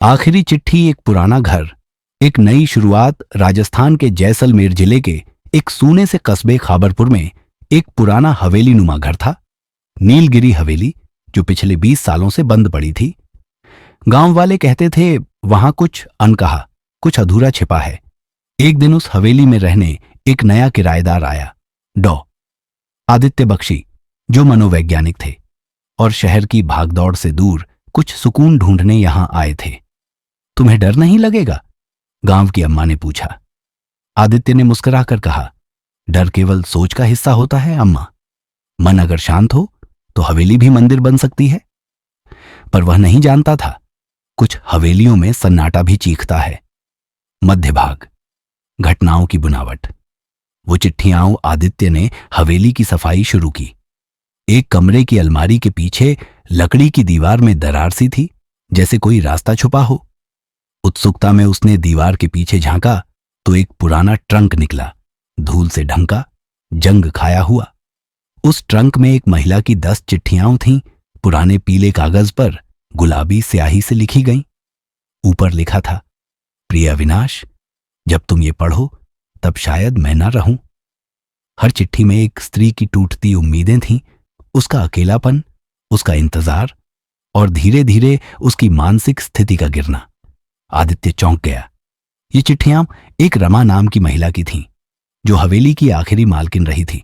आखिरी चिट्ठी। एक पुराना घर, एक नई शुरुआत। राजस्थान के जैसलमेर जिले के एक सूने से कस्बे खाबरपुर में एक पुराना हवेली नुमा घर था। नीलगिरी हवेली, जो पिछले 20 सालों से बंद पड़ी थी। गांव वाले कहते थे वहां कुछ अनकहा, कुछ अधूरा छिपा है। एक दिन उस हवेली में रहने एक नया किराएदार आया, डॉ आदित्य बख्शी, जो मनोवैज्ञानिक थे और शहर की भागदौड़ से दूर कुछ सुकून ढूंढने यहां आए थे। तुम्हें डर नहीं लगेगा? गांव की अम्मा ने पूछा। आदित्य ने मुस्कुराकर कहा, डर केवल सोच का हिस्सा होता है अम्मा। मन अगर शांत हो तो हवेली भी मंदिर बन सकती है। पर वह नहीं जानता था, कुछ हवेलियों में सन्नाटा भी चीखता है। मध्य भाग, घटनाओं की बुनावट। वो चिट्ठियां आदित्य ने हवेली की सफाई शुरू की। एक कमरे की अलमारी के पीछे लकड़ी की दीवार में दरार सी थी, जैसे कोई रास्ता छुपा हो। उत्सुकता में उसने दीवार के पीछे झांका तो एक पुराना ट्रंक निकला, धूल से ढंका, जंग खाया हुआ। उस ट्रंक में एक महिला की 10 चिट्ठियां थीं, पुराने पीले कागज पर गुलाबी स्याही से लिखी गईं। ऊपर लिखा था, प्रिय अविनाश, जब तुम ये पढ़ो तब शायद मैं ना रहूं। हर चिट्ठी में एक स्त्री की टूटती उम्मीदें थीं, उसका अकेलापन, उसका इंतजार और धीरे धीरे उसकी मानसिक स्थिति का गिरना। आदित्य चौंक गया। ये चिट्ठियां एक रमा नाम की महिला की थीं, जो हवेली की आखिरी मालकिन रही थी।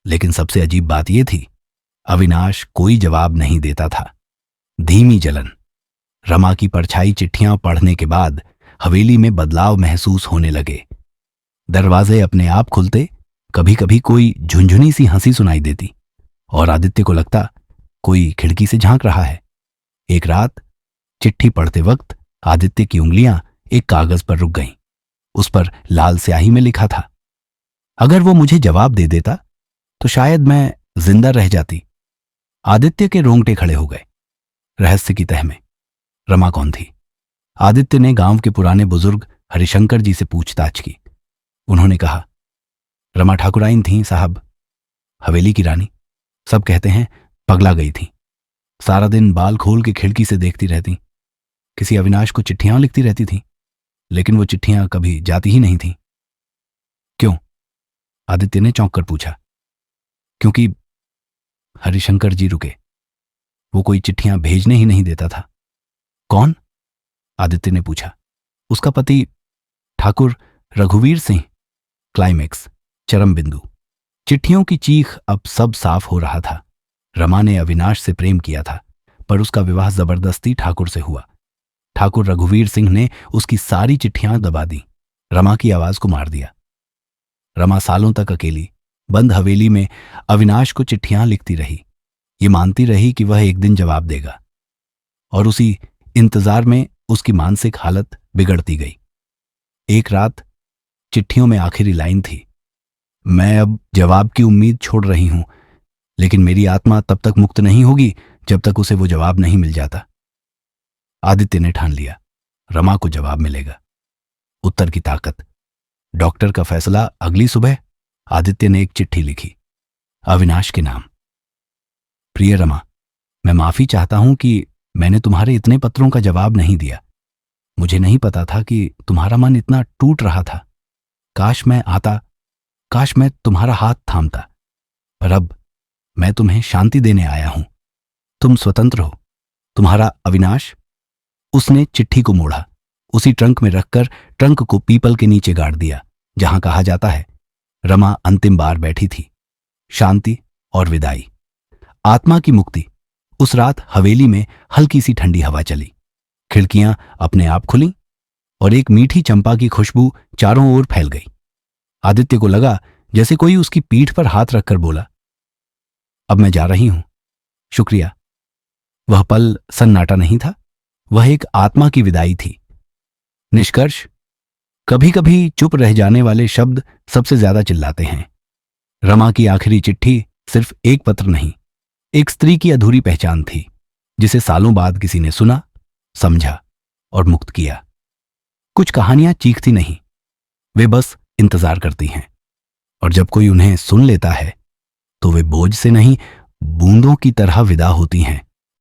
लेकिन सबसे अजीब बात यह थी, अविनाश कोई जवाब नहीं देता था। धीमी जलन। रमा की परछाई चिट्ठियां पढ़ने के बाद हवेली में बदलाव महसूस होने लगे। दरवाजे अपने आप खुलते, कभी कभी कोई झुंझुनी सी हंसी सुनाई देती और आदित्य को लगता कोई खिड़की से झांक रहा है। एक रात चिट्ठी पढ़ते वक्त आदित्य की उंगलियां एक कागज पर रुक गईं। उस पर लाल स्याही में लिखा था, अगर वो मुझे जवाब दे देता तो शायद मैं जिंदा रह जाती। आदित्य के रोंगटे खड़े हो गए। रहस्य की तह में रमा कौन थी? आदित्य ने गांव के पुराने बुजुर्ग हरिशंकर जी से पूछताछ की। उन्होंने कहा, रमा ठाकुराइन थी साहब, हवेली की रानी। सब कहते हैं पगला गई थी। सारा दिन बाल खोल के खिड़की से देखती रहती। किसी अविनाश को चिट्ठियां लिखती रहती थी, लेकिन वो चिट्ठियां कभी जाती ही नहीं थीं। क्यों? आदित्य ने चौंक कर पूछा। क्योंकि हरिशंकर जी रुके। वो कोई चिट्ठियां भेजने ही नहीं देता था। कौन? आदित्य ने पूछा। उसका पति ठाकुर रघुवीर सिंह। क्लाइमेक्स, चरम बिंदु। चिट्ठियों की चीख। अब सब साफ हो रहा था। रमा ने अविनाश से प्रेम किया था, पर उसका विवाह जबरदस्ती ठाकुर से हुआ। ठाकुर रघुवीर सिंह ने उसकी सारी चिट्ठियां दबा दी, रमा की आवाज को मार दिया। रमा सालों तक अकेली बंद हवेली में अविनाश को चिट्ठियां लिखती रही। ये मानती रही कि वह एक दिन जवाब देगा, और उसी इंतजार में उसकी मानसिक हालत बिगड़ती गई। एक रात चिट्ठियों में आखिरी लाइन थी, मैं अब जवाब की उम्मीद छोड़ रही हूं, लेकिन मेरी आत्मा तब तक मुक्त नहीं होगी जब तक उसे वो जवाब नहीं मिल जाता। आदित्य ने ठान लिया, रमा को जवाब मिलेगा। उत्तर की ताकत। डॉक्टर का फैसला। अगली सुबह आदित्य ने एक चिट्ठी लिखी, अविनाश के नाम। प्रिय रमा, मैं माफी चाहता हूं कि मैंने तुम्हारे इतने पत्रों का जवाब नहीं दिया। मुझे नहीं पता था कि तुम्हारा मन इतना टूट रहा था। काश मैं आता, काश मैं तुम्हारा हाथ थामता। पर अब मैं तुम्हें शांति देने आया हूं। तुम स्वतंत्र हो। तुम्हारा अविनाश। उसने चिट्ठी को मोड़ा, उसी ट्रंक में रखकर ट्रंक को पीपल के नीचे गाड़ दिया, जहां कहा जाता है रमा अंतिम बार बैठी थी। शांति और विदाई, आत्मा की मुक्ति। उस रात हवेली में हल्की सी ठंडी हवा चली, खिड़कियां अपने आप खुलीं और एक मीठी चंपा की खुशबू चारों ओर फैल गई। आदित्य को लगा जैसे कोई उसकी पीठ पर हाथ रखकर बोला, अब मैं जा रही हूं, शुक्रिया। वह पल सन्नाटा नहीं था, वह एक आत्मा की विदाई थी। निष्कर्ष, कभी कभी चुप रह जाने वाले शब्द सबसे ज्यादा चिल्लाते हैं। रमा की आखिरी चिट्ठी सिर्फ एक पत्र नहीं, एक स्त्री की अधूरी पहचान थी, जिसे सालों बाद किसी ने सुना, समझा और मुक्त किया। कुछ कहानियां चीखती नहीं, वे बस इंतजार करती हैं, और जब कोई उन्हें सुन लेता है तो वे बोझ से नहीं, बूंदों की तरह विदा होती हैं।